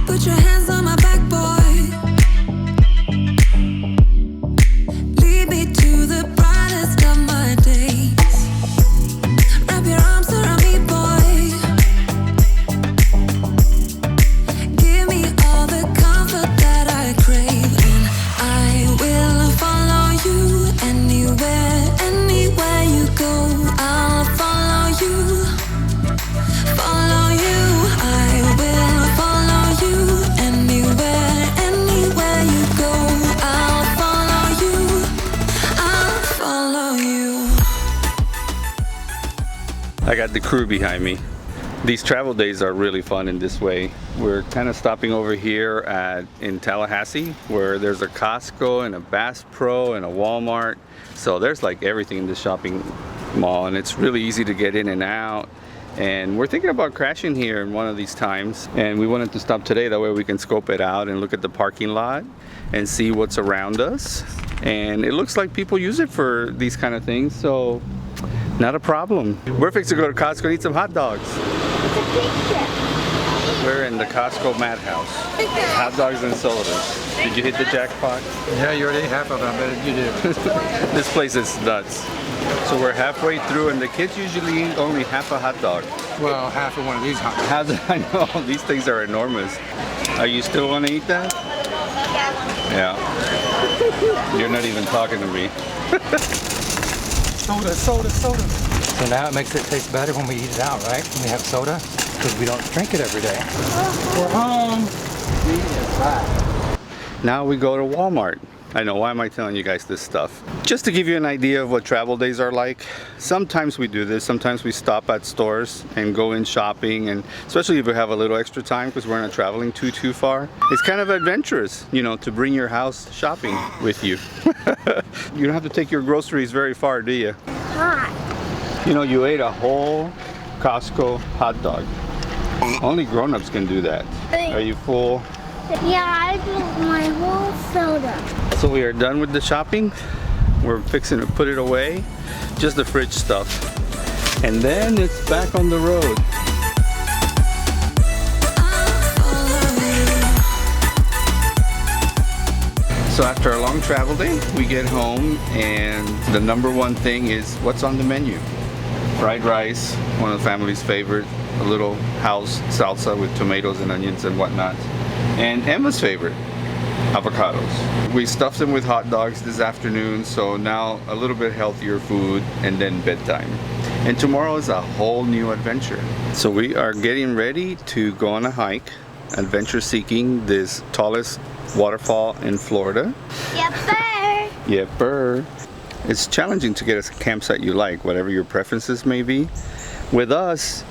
Put your hands on my back, boy. Lead me to the brightest of my days. Wrap your arms around me, boy. Give me all the comfort that I crave, and I will follow you anywhere, anywhere you go. I'll follow you, follow you. I will follow you anywhere, anywhere you go. I'll follow you, I'll follow you. I got the crew behind me. These travel days are really fun in this way. We're kind of stopping over here in Tallahassee, where there's a Costco and a Bass Pro and a Walmart. So there's like everything in this shopping mall, and it's really easy to get in and out. And we're thinking about crashing here in one of these times, and we wanted to stop today, that way we can scope it out and look at the parking lot and see what's around us. And it looks like people use it for these kind of things, so not a problem. We're fixing to go to Costco and eat some hot dogs. It's a picture. We're in the Costco Madhouse. Hot dogs and sodas. Did you hit the jackpot? Yeah, you already have of them, but you do. This place is nuts. So we're halfway through, and the kids usually eat only half a hot dog. Well, half of one of these hot dogs. I know, these things are enormous. Are you still want to eat that? Yeah. You're not even talking to me. Soda, soda, soda. So now it makes it taste better when we eat it out, right? When we have soda, because we don't drink it every day. We're home. Now we go to Walmart. I know, why am I telling you guys this stuff? Just to give you an idea of what travel days are like. Sometimes we do this, sometimes we stop at stores and go in shopping, and especially if we have a little extra time because we're not traveling too far. It's kind of adventurous, you know, to bring your house shopping with you. You don't have to take your groceries very far, do you? Hot. You know, you ate a whole Costco hot dog. Only grown-ups can do that. Are you full? Yeah, I drank my whole soda. So we are done with the shopping. We're fixing to put it away. Just the fridge stuff. And then it's back on the road. So after a long travel day, we get home, and the number one thing is what's on the menu. Fried rice, one of the family's favorite, a little house salsa with tomatoes and onions and whatnot. And Emma's favorite, avocados. We stuffed them with hot dogs this afternoon, so now a little bit healthier food, and then bedtime. And tomorrow is a whole new adventure. So we are getting ready to go on a hike, adventure seeking this tallest waterfall in Florida. Yepper. Yepper. It's challenging to get a campsite you like, whatever your preferences may be. With us,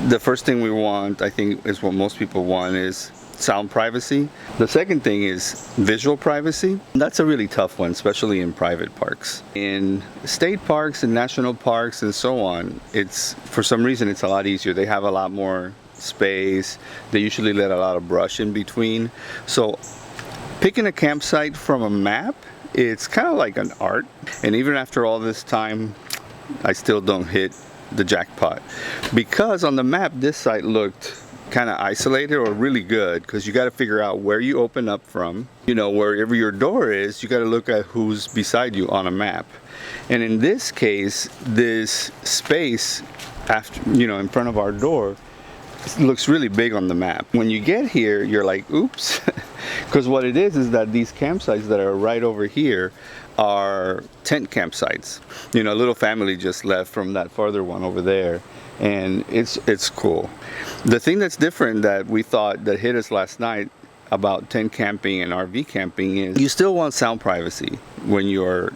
the first thing we want, I think is what most people want, is sound privacy. The second thing is visual privacy. That's a really tough one, especially in private parks. In state parks and national parks and so on, it's, for some reason, it's a lot easier. They have a lot more space. They usually let a lot of brush in between. So picking a campsite from a map, it's kind of like an art. And even after all this time, I still don't hit the jackpot. Because on the map, this site looked kind of isolated or really good, because you got to figure out where you open up from. You know, wherever your door is, you got to look at who's beside you on a map. And in this case, this space after, you know, in front of our door looks really big on the map. When you get here, you're like, oops. Because what it is that these campsites that are right over here are tent campsites. You know, a little family just left from that farther one over there, and it's cool. The thing that's different that we thought that hit us last night about tent camping and RV camping is you still want sound privacy when you're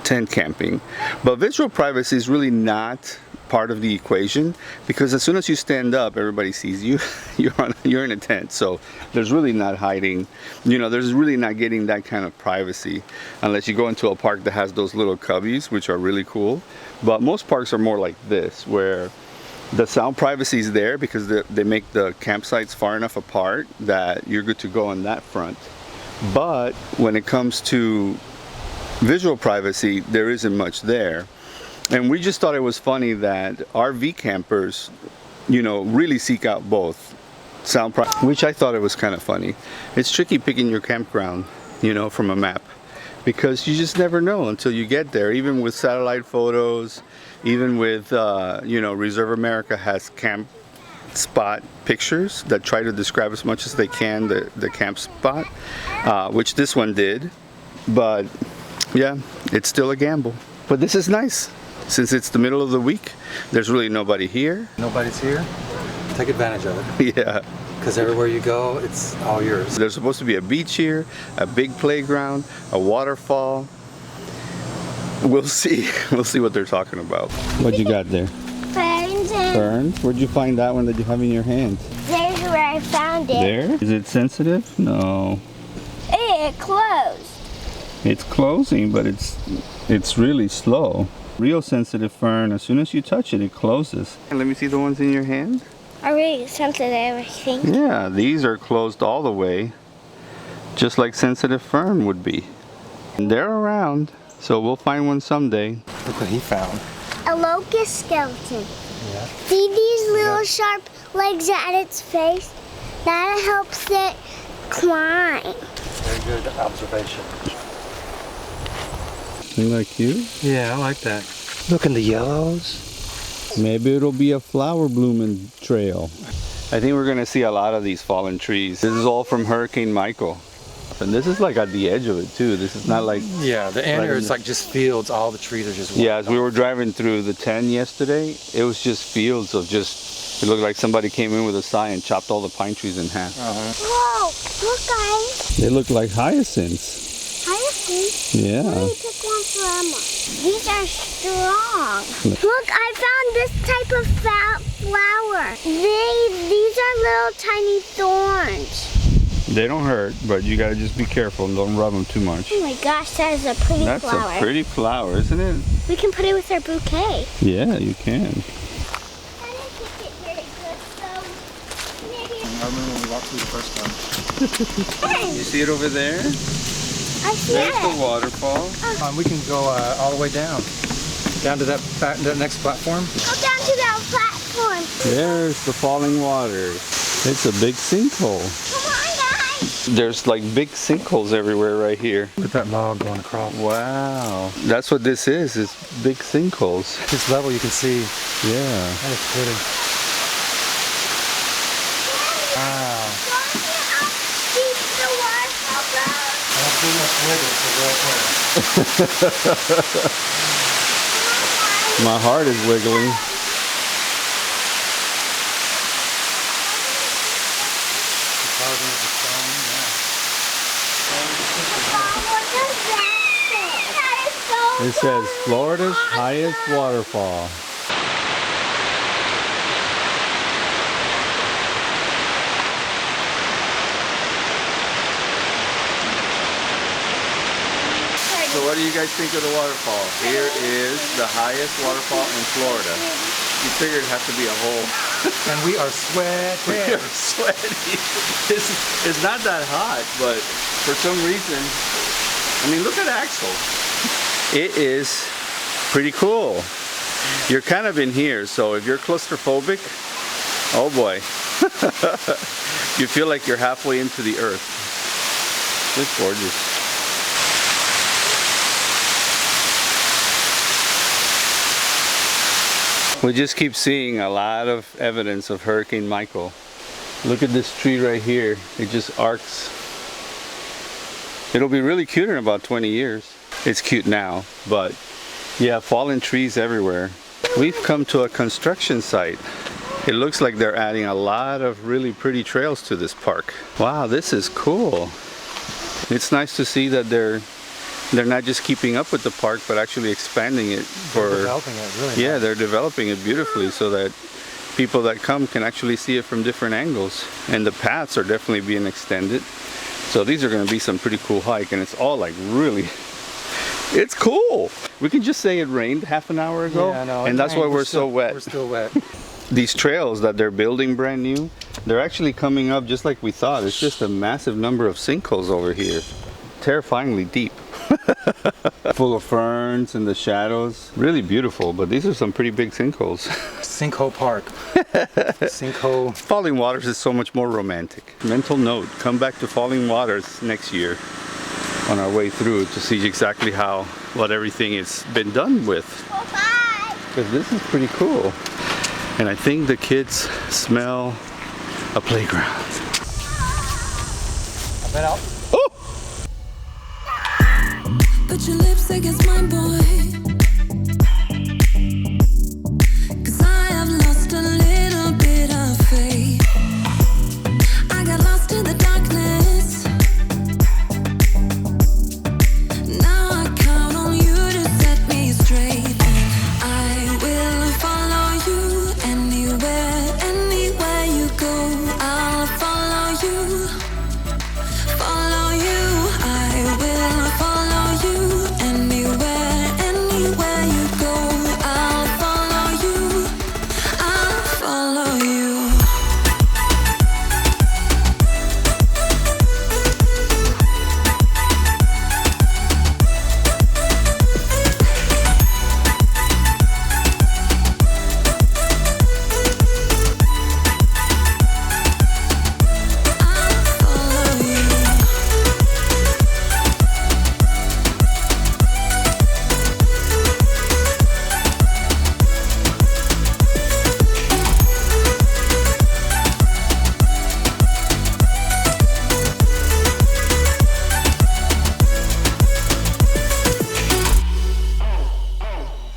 tent camping, but visual privacy is really not part of the equation, because as soon as you stand up, everybody sees you. You're in a tent, so there's really not hiding, you know, there's really not getting that kind of privacy unless you go into a park that has those little cubbies, which are really cool. But most parks are more like this, where the sound privacy is there because they make the campsites far enough apart that you're good to go on that front. But when it comes to visual privacy, there isn't much there. And we just thought it was funny that RV campers, you know, really seek out both which I thought it was kind of funny. It's tricky picking your campground, you know, from a map, because you just never know until you get there. Even with satellite photos, even with, you know, Reserve America has camp spot pictures that try to describe as much as they can the camp spot, which this one did. But yeah, it's still a gamble. But this is nice. Since it's the middle of the week, there's really nobody here. Nobody's here. Take advantage of it. Yeah. Because everywhere you go, it's all yours. There's supposed to be a beach here, a big playground, a waterfall. We'll see. We'll see what they're talking about. What you got there? Ferns and Ferns? Where'd you find that one that you have in your hand? there's where I found it. There? Is it sensitive? No. It closed. It's closing, but it's really slow. Real sensitive fern, as soon as you touch it, it closes. And let me see the ones in your hand. Are really sensitive, I think. Yeah, these are closed all the way, just like sensitive fern would be. And they're around, so we'll find one someday. Look what he found. A locust skeleton. Yeah. See these little sharp legs at its face? That helps it climb. Very good observation. Isn't that cute? Yeah, I like that. Look in the yellows. Maybe it'll be a flower blooming trail. I think we're gonna see a lot of these fallen trees. This is all from Hurricane Michael. And this is like at the edge of it too. This is not like... Yeah, the end here is like just fields. All the trees are just... Yeah, as we were driving through the 10 yesterday, it was just fields of just... It looked like somebody came in with a saw and chopped all the pine trees in half. Whoa, look guys. They look like hyacinths. Hyacinth. Yeah. Let me pick one for Emma. These are strong. Look, I found this type of flower. These are little tiny thorns. They don't hurt, but you gotta just be careful and don't rub them too much. Oh my gosh, that is a pretty That's flower. a pretty flower, isn't it? We can put it with our bouquet. Yeah, you can. I didn't pick it very good, so maybe... I remember when we walked through the first time. You see it over there? I see There's it. the waterfall. We can go all the way down to that next platform. Go down to that platform. There's the falling waters. It's a big sinkhole. Come on, guys. There's like big sinkholes everywhere right here. Look at that log going across. Wow. That's what this is big sinkholes. This level you can see. Yeah. That is pretty. Wow. The waterfall goes. That's too much wiggle for real quick. My heart is wiggling. Carving of the stone, yeah. What does that say? That is so It says cool. Florida's highest waterfall. So what do you guys think of the waterfall? Here is the highest waterfall in Florida. You figure it has to be a hole. And we are sweating. We're sweaty. It's not that hot, but for some reason, I mean, look at Axel. It is pretty cool. You're kind of in here, so if you're claustrophobic, oh boy. You feel like you're halfway into the earth. It's gorgeous. We just keep seeing a lot of evidence of Hurricane Michael. Look at this tree right here. It just arcs. It'll be really cute in about 20 years. It's cute now, but yeah, fallen trees everywhere. We've come to a construction site. It looks like they're adding a lot of really pretty trails to this park. Wow, this is cool. It's nice to see that they're not just keeping up with the park, but actually expanding it for... They're developing it really Yeah, nice. they're developing it beautifully so that people that come can actually see it from different angles. And the paths are definitely being extended. So these are going to be some pretty cool hike, and it's all like really... It's cool! We can just say it rained half an hour ago, Yeah, I know. and that's why we're so wet. We're still wet. These trails that they're building brand new, they're actually coming up just like we thought. It's just a massive number of sinkholes over here. terrifyingly deep. Full of ferns and the shadows. Really beautiful, but these are some pretty big sinkholes. Sinkhole Park. Sinkhole. Falling Waters is so much more romantic. Mental note, come back to Falling Waters next year on our way through to see exactly what everything has been done with. Bye. Because this is pretty cool. And I think the kids smell a playground. I've been out. Oh! Put your lips against mine, boy.